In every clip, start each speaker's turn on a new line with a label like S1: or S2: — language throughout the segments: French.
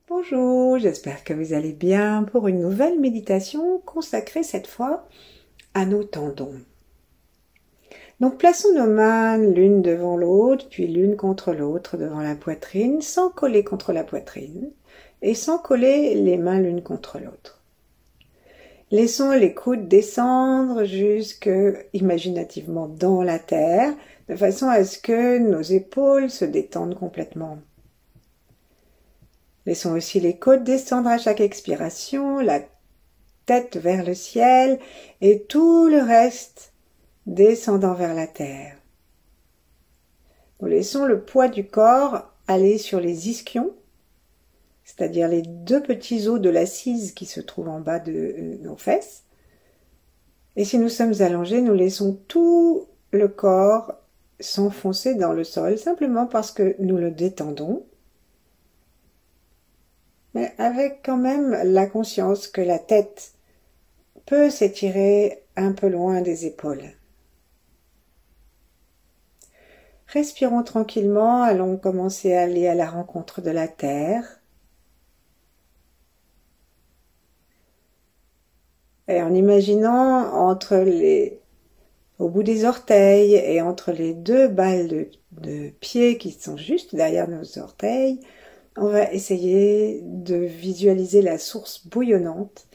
S1: Bonjour, j'espère que vous allez bien pour une nouvelle méditation consacrée cette fois à nos tendons. Donc plaçons nos mains l'une devant l'autre, puis l'une contre l'autre devant la poitrine, sans coller contre la poitrine et sans coller les mains l'une contre l'autre. Laissons les coudes descendre jusque imaginativement dans la terre, de façon à ce que nos épaules se détendent complètement. Laissons aussi les côtes descendre à chaque expiration, la tête vers le ciel et tout le reste descendant vers la terre. Nous laissons le poids du corps aller sur les ischions, c'est-à-dire les deux petits os de l'assise qui se trouvent en bas de nos fesses. Et si nous sommes allongés, nous laissons tout le corps s'enfoncer dans le sol, simplement parce que nous le détendons, mais avec quand même la conscience que la tête peut s'étirer un peu loin des épaules. Respirons tranquillement, allons commencer à aller à la rencontre de la terre. Et en imaginant au bout des orteils et entre les deux balles de pied qui sont juste derrière nos orteils, on va essayer de visualiser la source bouillonnante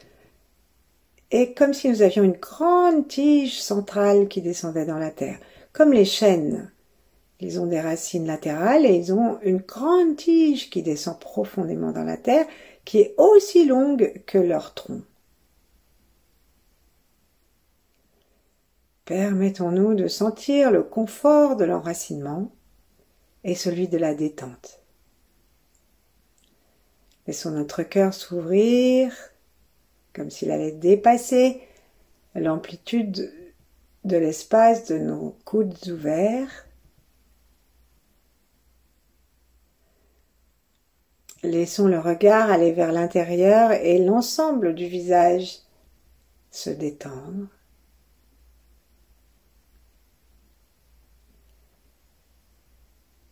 S1: et comme si nous avions une grande tige centrale qui descendait dans la terre, comme les chênes. Ils ont des racines latérales et ils ont une grande tige qui descend profondément dans la terre, qui est aussi longue que leur tronc. Permettons-nous de sentir le confort de l'enracinement et celui de la détente. Laissons notre cœur s'ouvrir, comme s'il allait dépasser l'amplitude de l'espace de nos coudes ouverts. Laissons le regard aller vers l'intérieur et l'ensemble du visage se détendre.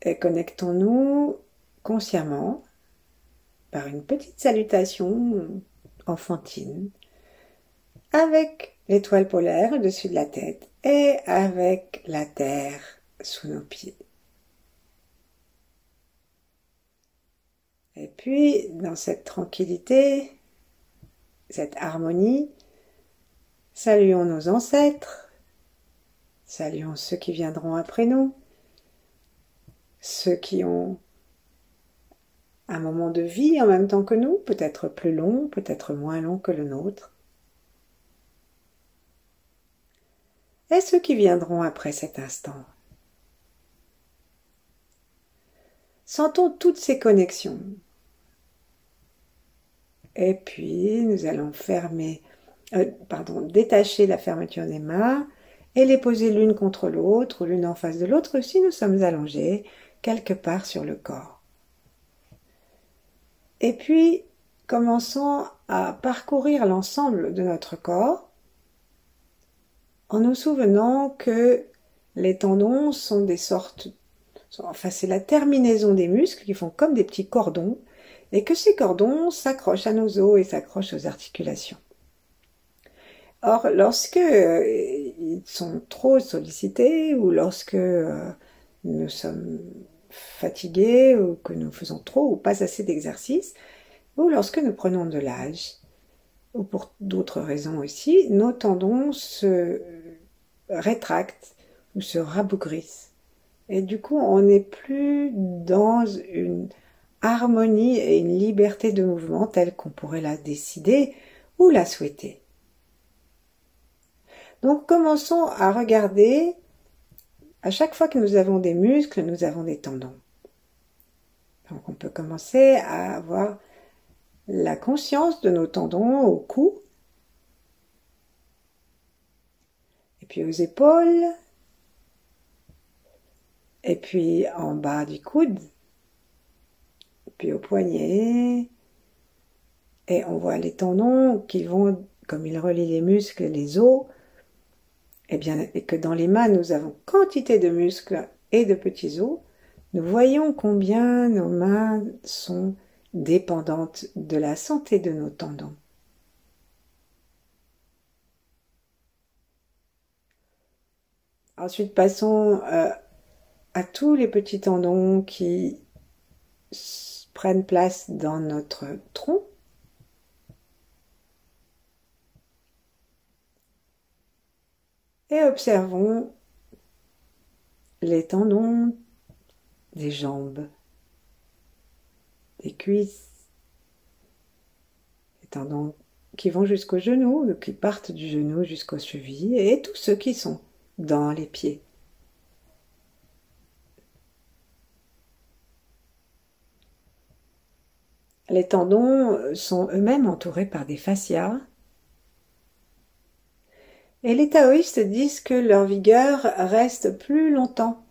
S1: Et connectons-nous consciemment par une petite salutation enfantine avec l'étoile polaire au-dessus de la tête et avec la terre sous nos pieds. Et puis, dans cette tranquillité, cette harmonie, saluons nos ancêtres, saluons ceux qui viendront après nous, ceux qui ont un moment de vie en même temps que nous, peut-être plus long, peut-être moins long que le nôtre, et ceux qui viendront après cet instant. Sentons toutes ces connexions. Et puis, nous allons détacher la fermeture des mains et les poser l'une contre l'autre ou l'une en face de l'autre si nous sommes allongés quelque part sur le corps. Et puis, commençons à parcourir l'ensemble de notre corps en nous souvenant que les tendons sont c'est la terminaison des muscles qui font comme des petits cordons et que ces cordons s'accrochent à nos os et s'accrochent aux articulations. Or, lorsque ils sont trop sollicités ou lorsque nous sommes fatigués ou que nous faisons trop ou pas assez d'exercice, ou lorsque nous prenons de l'âge, ou pour d'autres raisons aussi, nos tendons se rétractent ou se rabougrissent. Et du coup, on n'est plus dans une harmonie et une liberté de mouvement telle qu'on pourrait la décider ou la souhaiter. Donc, commençons à regarder, à chaque fois que nous avons des muscles, nous avons des tendons. Donc, on peut commencer à avoir la conscience de nos tendons au cou, et puis aux épaules, et puis en bas du coude, puis aux poignets, et on voit les tendons qui vont, comme ils relient les muscles et les os, et que dans les mains nous avons quantité de muscles et de petits os, nous voyons combien nos mains sont dépendante de la santé de nos tendons. Ensuite, passons à tous les petits tendons qui prennent place dans notre tronc. Et observons les tendons des jambes, des cuisses, les tendons qui vont jusqu'au genou, qui partent du genou jusqu'aux chevilles, et tous ceux qui sont dans les pieds. Les tendons sont eux-mêmes entourés par des fascias. Et les taoïstes disent que leur vigueur reste plus longtemps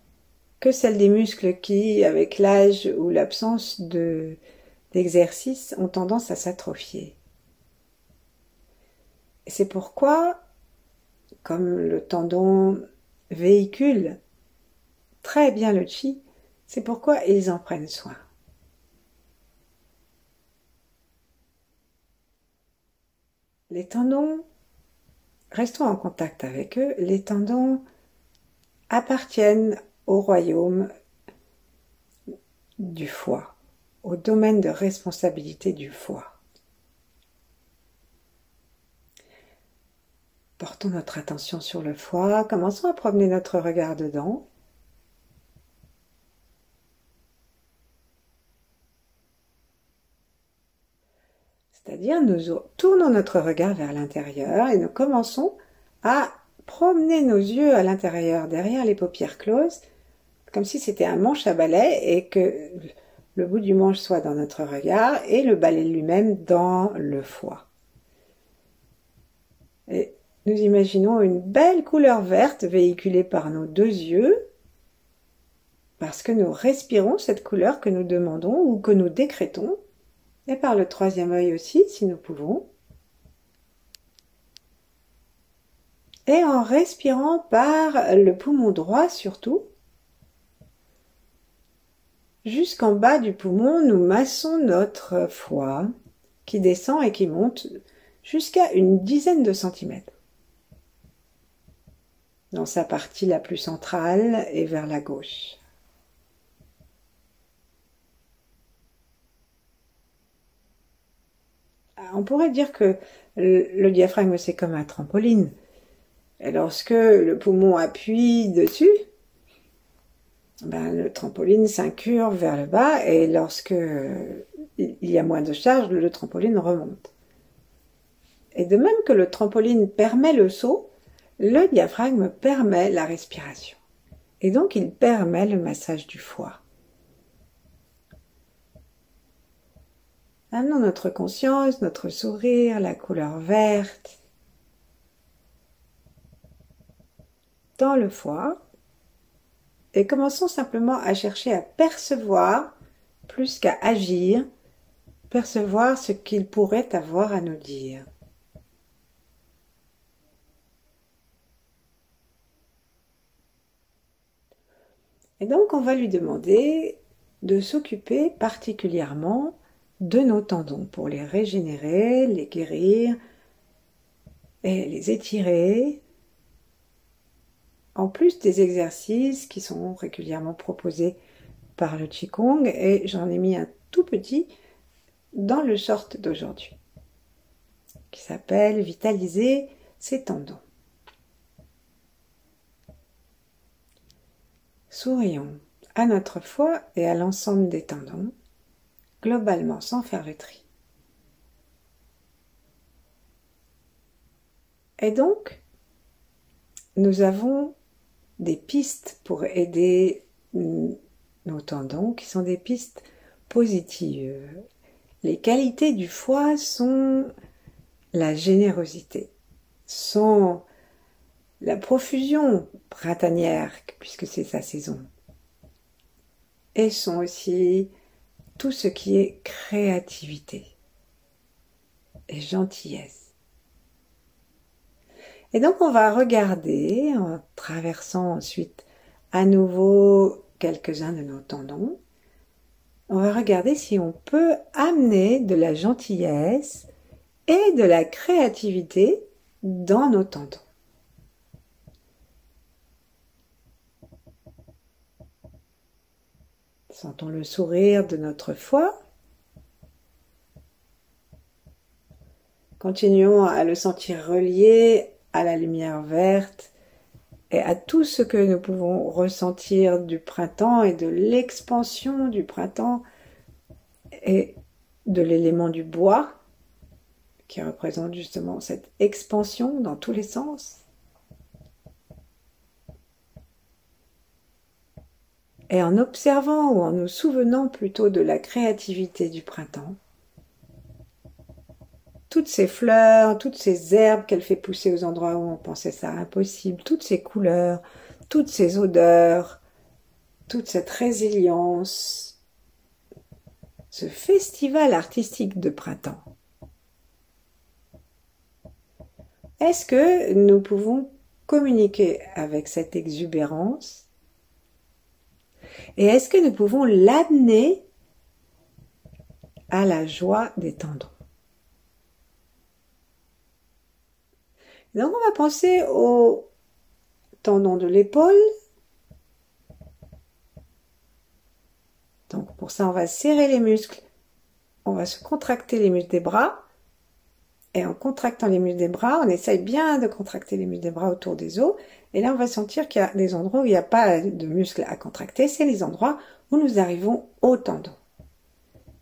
S1: que celle des muscles qui, avec l'âge ou l'absence d'exercice, ont tendance à s'atrophier. C'est pourquoi, comme le tendon véhicule très bien le chi, c'est pourquoi ils en prennent soin. Les tendons, restons en contact avec eux, les tendons appartiennent au royaume du foie, au domaine de responsabilité du foie. Portons notre attention sur le foie, commençons à promener notre regard dedans. C'est-à-dire, nous tournons notre regard vers l'intérieur et nous commençons à promener nos yeux à l'intérieur, derrière les paupières closes, comme si c'était un manche à balai et que le bout du manche soit dans notre regard et le balai lui-même dans le foie. Et nous imaginons une belle couleur verte véhiculée par nos deux yeux, parce que nous respirons cette couleur que nous demandons ou que nous décrétons, et par le troisième œil aussi, si nous pouvons. Et en respirant par le poumon droit surtout, jusqu'en bas du poumon, nous massons notre foie qui descend et qui monte jusqu'à une dizaine de centimètres. Dans sa partie la plus centrale et vers la gauche. On pourrait dire que le diaphragme, c'est comme un trampoline. Et lorsque le poumon appuie dessus, le trampoline s'incurve vers le bas et lorsque il y a moins de charge, le trampoline remonte. Et de même que le trampoline permet le saut, le diaphragme permet la respiration. Et donc il permet le massage du foie. Amenons notre conscience, notre sourire, la couleur verte dans le foie et commençons simplement à chercher à percevoir plus qu'à agir, percevoir ce qu'il pourrait avoir à nous dire. Et donc on va lui demander de s'occuper particulièrement de nos tendons pour les régénérer, les guérir et les étirer, en plus des exercices qui sont régulièrement proposés par le Qigong, et j'en ai mis un tout petit dans le short d'aujourd'hui, qui s'appelle « Vitaliser ses tendons ». Sourions à notre foie et à l'ensemble des tendons, globalement sans faire le tri. Et donc, nous avons des pistes pour aider nos tendons qui sont des pistes positives. Les qualités du foie sont la générosité, sont la profusion printanière, puisque c'est sa saison, et sont aussi tout ce qui est créativité et gentillesse. Et donc on va regarder, en traversant ensuite à nouveau quelques-uns de nos tendons, on va regarder si on peut amener de la gentillesse et de la créativité dans nos tendons. Sentons le sourire de notre foie. Continuons à le sentir relié à la lumière verte et à tout ce que nous pouvons ressentir du printemps et de l'expansion du printemps et de l'élément du bois qui représente justement cette expansion dans tous les sens. Et en observant ou en nous souvenant plutôt de la créativité du printemps, toutes ces fleurs, toutes ces herbes qu'elle fait pousser aux endroits où on pensait ça impossible, toutes ces couleurs, toutes ces odeurs, toute cette résilience, ce festival artistique de printemps. Est-ce que nous pouvons communiquer avec cette exubérance? Et est-ce que nous pouvons l'amener à la joie des tendons? Donc on va penser aux tendons de l'épaule. Donc pour ça, on va serrer les muscles. On va se contracter les muscles des bras. Et en contractant les muscles des bras, on essaye bien de contracter les muscles des bras autour des os. Et là, on va sentir qu'il y a des endroits où il n'y a pas de muscles à contracter. C'est les endroits où nous arrivons aux tendons.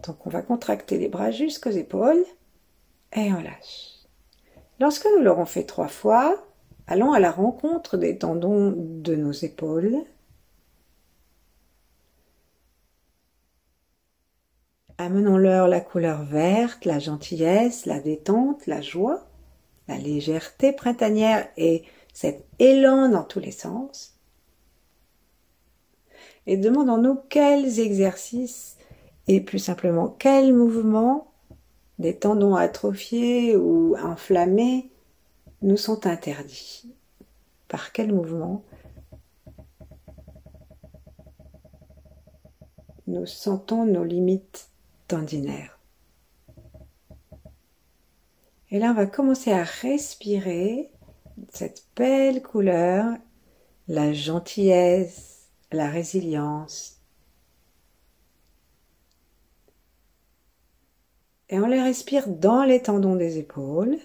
S1: Donc on va contracter les bras jusqu'aux épaules. Et on lâche. Lorsque nous l'aurons fait 3 fois, allons à la rencontre des tendons de nos épaules. Amenons-leur la couleur verte, la gentillesse, la détente, la joie, la légèreté printanière et cet élan dans tous les sens. Et demandons-nous quels exercices et plus simplement quels mouvements des tendons atrophiés ou inflammés nous sont interdits. Par quel mouvement nous sentons nos limites tendinaires. Et là, on va commencer à respirer cette belle couleur, la gentillesse, la résilience. Et on les respire dans les tendons des épaules.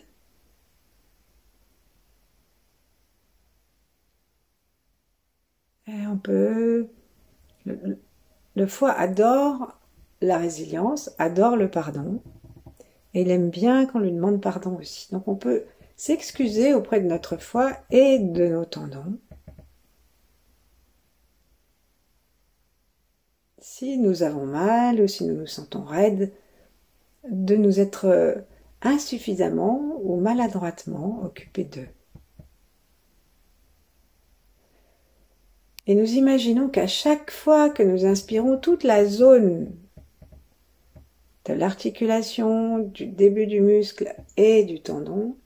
S1: Et on peut... Le foie adore la résilience, adore le pardon. Et il aime bien qu'on lui demande pardon aussi. Donc on peut s'excuser auprès de notre foie et de nos tendons. Si nous avons mal ou si nous nous sentons raides, de nous être insuffisamment ou maladroitement occupés d'eux. Et nous imaginons qu'à chaque fois que nous inspirons, toute la zone de l'articulation, du début du muscle et du tendon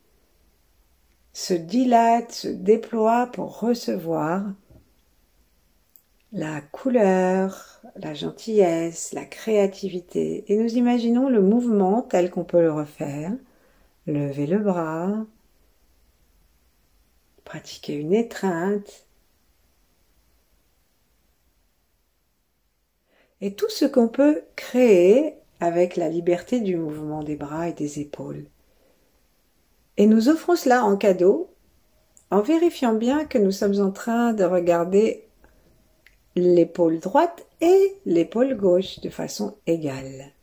S1: se dilate, se déploie pour recevoir la couleur, la gentillesse, la créativité. Et nous imaginons le mouvement tel qu'on peut le refaire. Lever le bras, pratiquer une étreinte. Et tout ce qu'on peut créer avec la liberté du mouvement des bras et des épaules. Et nous offrons cela en cadeau en vérifiant bien que nous sommes en train de regarder l'épaule droite et l'épaule gauche de façon égale.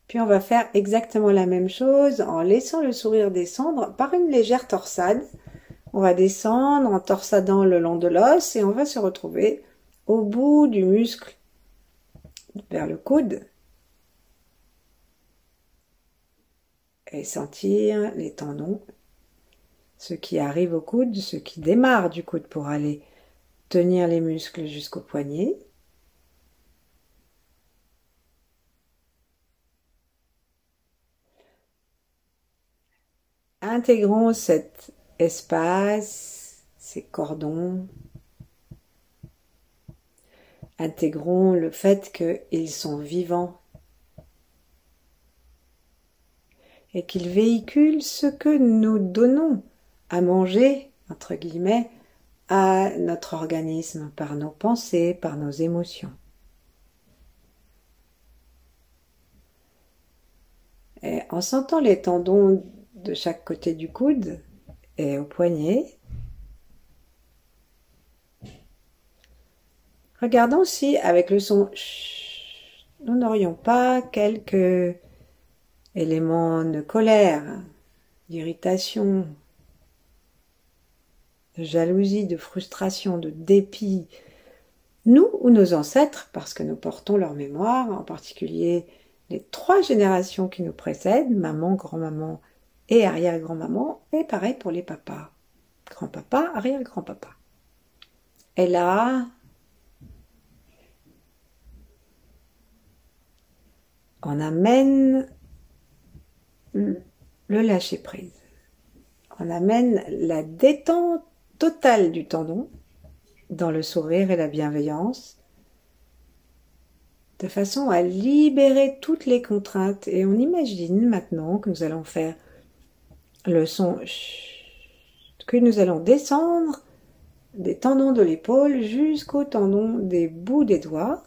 S1: Puis on va faire exactement la même chose en laissant le sourire descendre par une légère torsade. On va descendre en torsadant le long de l'os et on va se retrouver au bout du muscle vers le coude et sentir les tendons, ceux qui arrivent au coude, ceux qui démarrent du coude pour aller tenir les muscles jusqu'au poignet. Intégrons cet espace, ces cordons, Intégrons le fait qu'ils sont vivants et qu'ils véhiculent ce que nous donnons à manger, entre guillemets, à notre organisme par nos pensées, par nos émotions. Et en sentant les tendons de chaque côté du coude et au poignet, regardons si, avec le son chut, nous n'aurions pas quelques éléments de colère, d'irritation, de jalousie, de frustration, de dépit, nous ou nos ancêtres, parce que nous portons leur mémoire, en particulier les 3 générations qui nous précèdent, maman, grand-maman et arrière-grand-maman, et pareil pour les papas, grand-papa, arrière-grand-papa. Et là, on amène le lâcher-prise. On amène la détente totale du tendon dans le sourire et la bienveillance, de façon à libérer toutes les contraintes. Et on imagine maintenant que nous allons faire le son que nous allons descendre des tendons de l'épaule jusqu'aux tendons des bouts des doigts,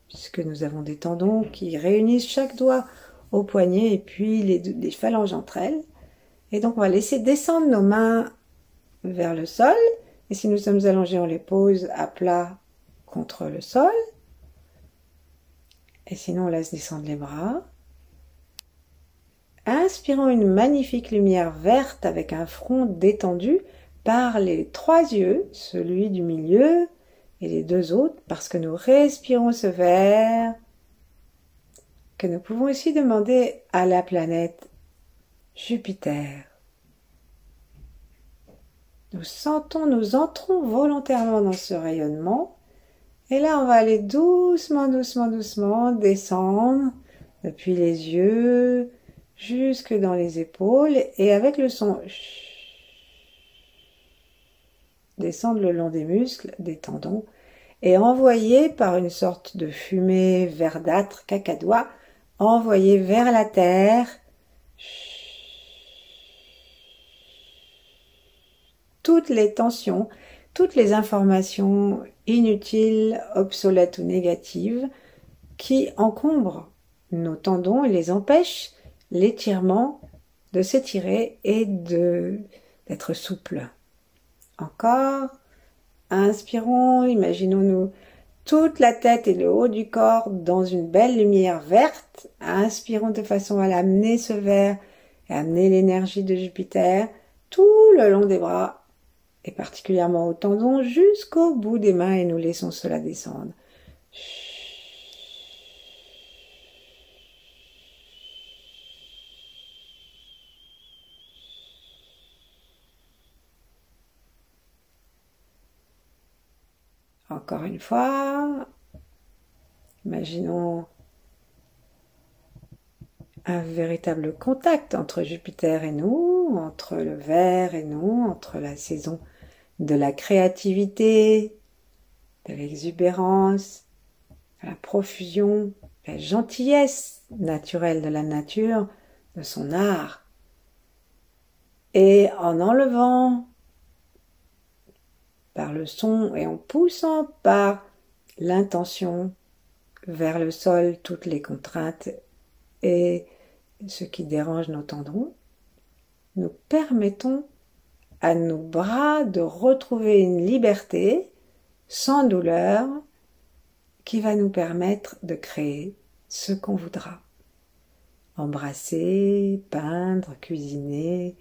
S1: puisque nous avons des tendons qui réunissent chaque doigt au poignet et puis les phalanges entre elles. Et donc on va laisser descendre nos mains vers le sol, et si nous sommes allongés, on les pose à plat contre le sol, et sinon on laisse descendre les bras. Inspirons une magnifique lumière verte avec un front détendu par les 3 yeux, celui du milieu et les 2 autres, parce que nous respirons ce vert, que nous pouvons aussi demander à la planète Jupiter. Nous entrons volontairement dans ce rayonnement, et là on va aller doucement, doucement, doucement descendre depuis les yeux jusque dans les épaules, et avec le son descendre le long des muscles, des tendons, et envoyer par une sorte de fumée verdâtre, cacadois, envoyer vers la terre toutes les tensions, toutes les informations inutiles, obsolètes ou négatives qui encombrent nos tendons et les empêchent l'étirement de s'étirer et d'être souple. Encore, inspirons, imaginons-nous toute la tête et le haut du corps dans une belle lumière verte. Inspirons de façon à l'amener ce vert et amener l'énergie de Jupiter tout le long des bras et particulièrement au tendon jusqu'au bout des mains, et nous laissons cela descendre. Encore une fois, imaginons un véritable contact entre Jupiter et nous, entre le vert et nous, entre la saison de la créativité, de l'exubérance, de la profusion, de la gentillesse naturelle de la nature, de son art. Et en enlevant par le son et en poussant par l'intention vers le sol toutes les contraintes et ce qui dérange nos tendons, nous permettons à nos bras de retrouver une liberté sans douleur qui va nous permettre de créer ce qu'on voudra. Embrasser, peindre, cuisiner,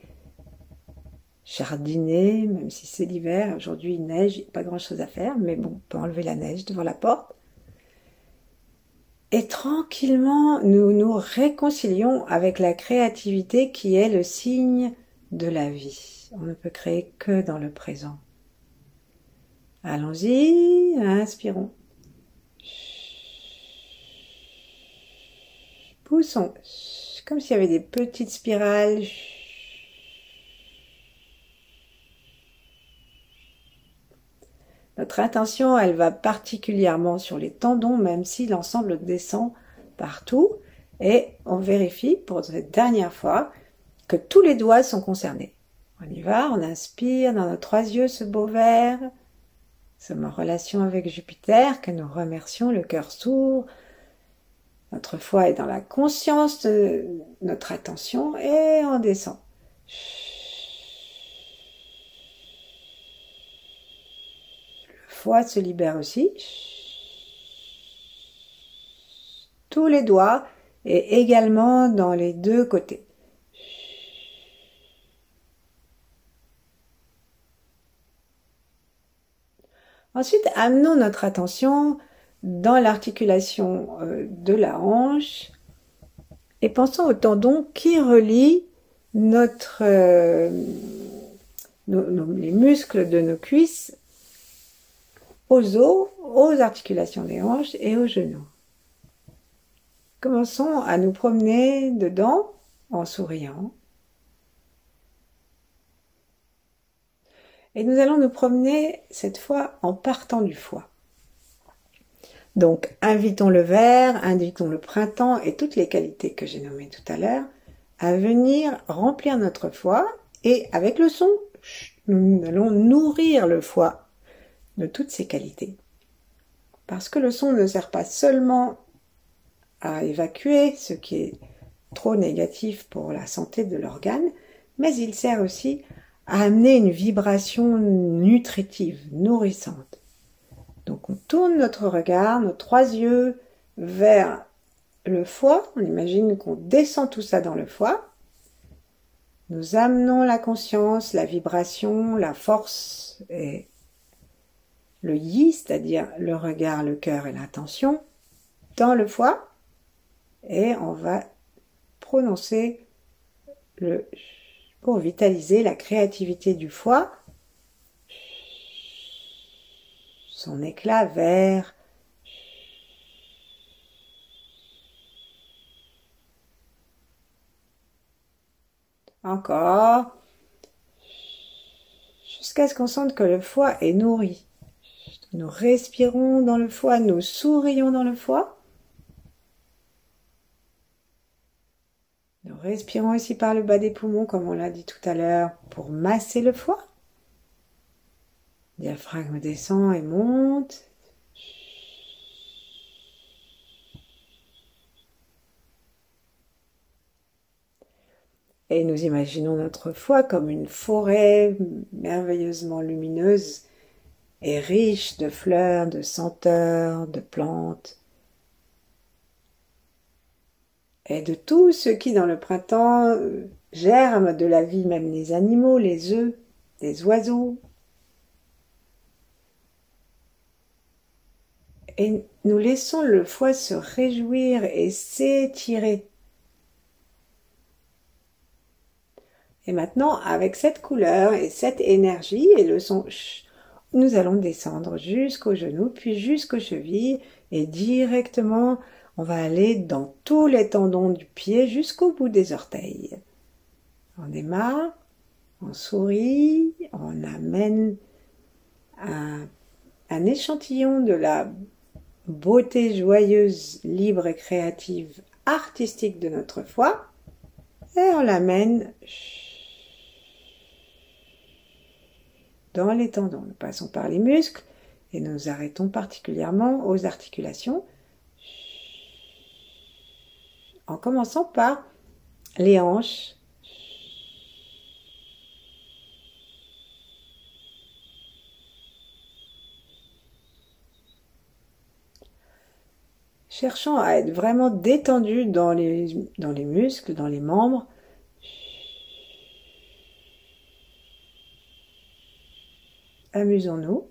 S1: jardiner, même si c'est l'hiver. Aujourd'hui il neige, il n'y a pas grand chose à faire, mais bon, on peut enlever la neige devant la porte. Et tranquillement, nous nous réconcilions avec la créativité qui est le signe de la vie. On ne peut créer que dans le présent. Allons-y, inspirons. Poussons, comme s'il y avait des petites spirales. Notre notre attention, elle va particulièrement sur les tendons, même si l'ensemble descend partout. Et on vérifie pour cette dernière fois que tous les doigts sont concernés. On y va, on inspire dans nos 3 yeux ce beau vert. Nous sommes en relation avec Jupiter, que nous remercions, le cœur s'ouvre. Notre foi est dans la conscience de notre attention et on descend. Le foie se libère aussi. Tous les doigts et également dans les 2 côtés. Ensuite, amenons notre attention dans l'articulation de la hanche et pensons au tendon qui relie les muscles de nos cuisses aux os, aux articulations des hanches et aux genoux. Commençons à nous promener dedans en souriant. Et nous allons nous promener cette fois en partant du foie. Donc, invitons le vert, invitons le printemps et toutes les qualités que j'ai nommées tout à l'heure à venir remplir notre foie et avec le son, nous allons nourrir le foie de toutes ces qualités. Parce que le son ne sert pas seulement à évacuer ce qui est trop négatif pour la santé de l'organe, mais il sert aussi à amener une vibration nutritive, nourrissante. Donc on tourne notre regard, nos 3 yeux vers le foie, on imagine qu'on descend tout ça dans le foie. Nous amenons la conscience, la vibration, la force et le yi, c'est-à-dire le regard, le cœur et l'intention, dans le foie. Et on va prononcer pour vitaliser la créativité du foie, son éclat vert. Encore. Jusqu'à ce qu'on sente que le foie est nourri. Nous respirons dans le foie, nous sourions dans le foie. Nous respirons aussi par le bas des poumons, comme on l'a dit tout à l'heure, pour masser le foie. Le diaphragme descend et monte. Et nous imaginons notre foie comme une forêt merveilleusement lumineuse et riche de fleurs, de senteurs, de plantes. Et de tout ce qui, dans le printemps, germe de la vie, même les animaux, les œufs, les oiseaux. Et nous laissons le foie se réjouir et s'étirer. Et maintenant, avec cette couleur et cette énergie et le son, nous allons descendre jusqu'aux genoux, puis jusqu'aux chevilles, et directement, on va aller dans tous les tendons du pied jusqu'au bout des orteils. On démarre, on sourit, on amène un échantillon de la beauté joyeuse, libre et créative, artistique de notre foie, et on l'amène dans les tendons. Nous passons par les muscles et nous arrêtons particulièrement aux articulations en commençant par les hanches. Cherchons à être vraiment détendu dans les muscles, dans les membres. Amusons-nous.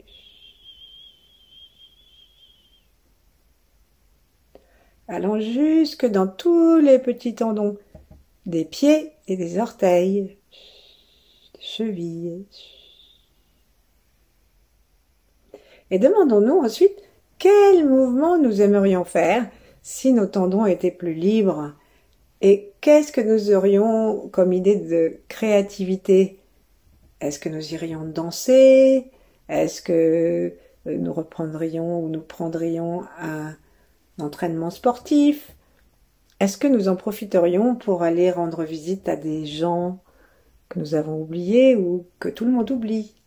S1: Allons jusque dans tous les petits tendons des pieds et des orteils, des chevilles. Et demandons-nous ensuite quel mouvement nous aimerions faire si nos tendons étaient plus libres et qu'est-ce que nous aurions comme idée de créativité. Est-ce que nous irions danser? Est-ce que nous reprendrions ou nous prendrions un entraînement sportif? Est-ce que nous en profiterions pour aller rendre visite à des gens que nous avons oubliés ou que tout le monde oublie?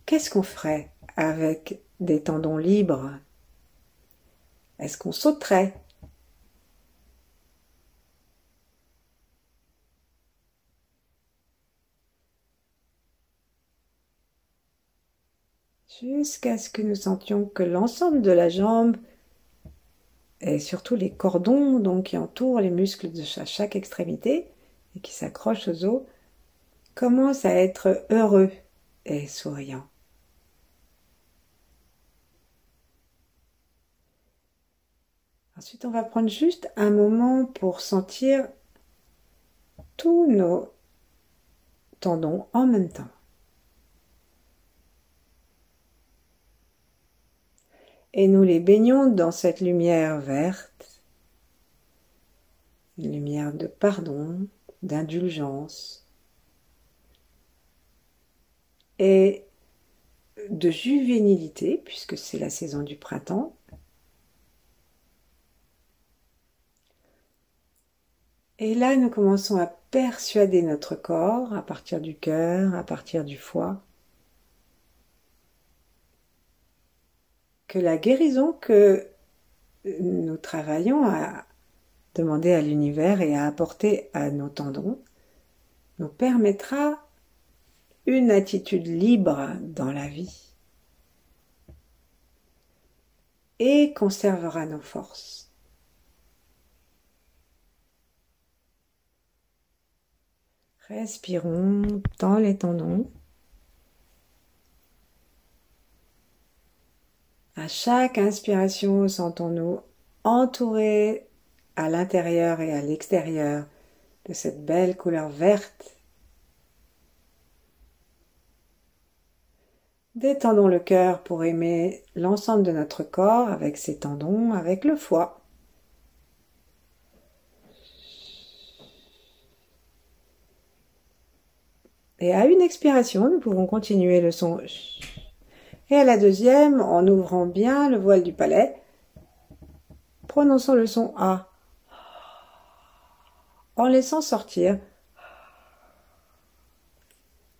S1: Qu'est-ce qu'on ferait avec des tendons libres? Est-ce qu'on sauterait? Jusqu'à ce que nous sentions que l'ensemble de la jambe et surtout les cordons donc, qui entourent les muscles de chaque extrémité et qui s'accrochent aux os commencent à être heureux et souriants. Ensuite, on va prendre juste un moment pour sentir tous nos tendons en même temps. Et nous les baignons dans cette lumière verte, une lumière de pardon, d'indulgence et de juvénilité, puisque c'est la saison du printemps. Et là, nous commençons à persuader notre corps, à partir du cœur, à partir du foie, que la guérison que nous travaillons à demander à l'univers et à apporter à nos tendons nous permettra une attitude libre dans la vie et conservera nos forces. Respirons dans les tendons. À chaque inspiration, sentons-nous entourés à l'intérieur et à l'extérieur de cette belle couleur verte. Détendons le cœur pour aimer l'ensemble de notre corps avec ses tendons, avec le foie. Et à une expiration, nous pouvons continuer le son. Et à la deuxième, en ouvrant bien le voile du palais, prononçons le son A, en laissant sortir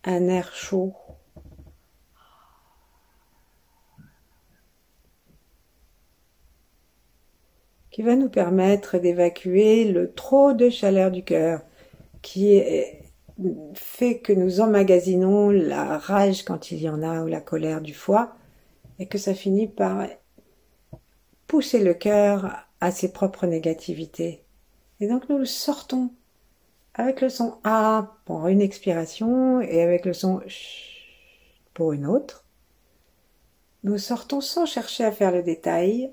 S1: un air chaud. Qui va nous permettre d'évacuer le trop de chaleur du cœur qui fait que nous emmagasinons la rage quand il y en a ou la colère du foie et que ça finit par pousser le cœur à ses propres négativités. Et donc nous le sortons avec le son A pour une expiration et avec le son Ch pour une autre. Nous sortons sans chercher à faire le détail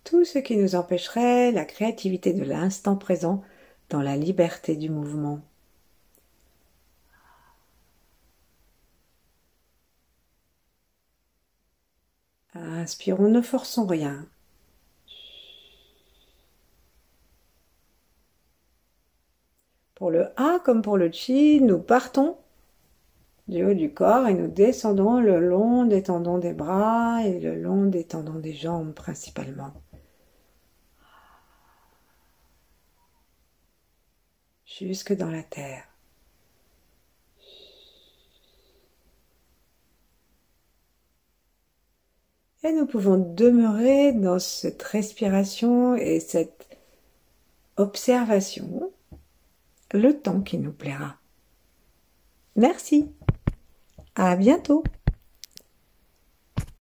S1: tout ce qui nous empêcherait la créativité de l'instant présent dans la liberté du mouvement. Inspirons, ne forçons rien. Pour le A comme pour le Chi, nous partons du haut du corps et nous descendons le long des tendons des bras et le long des tendons des jambes principalement. Jusque dans la terre. Et nous pouvons demeurer dans cette respiration et cette observation le temps qui nous plaira. Merci. À bientôt.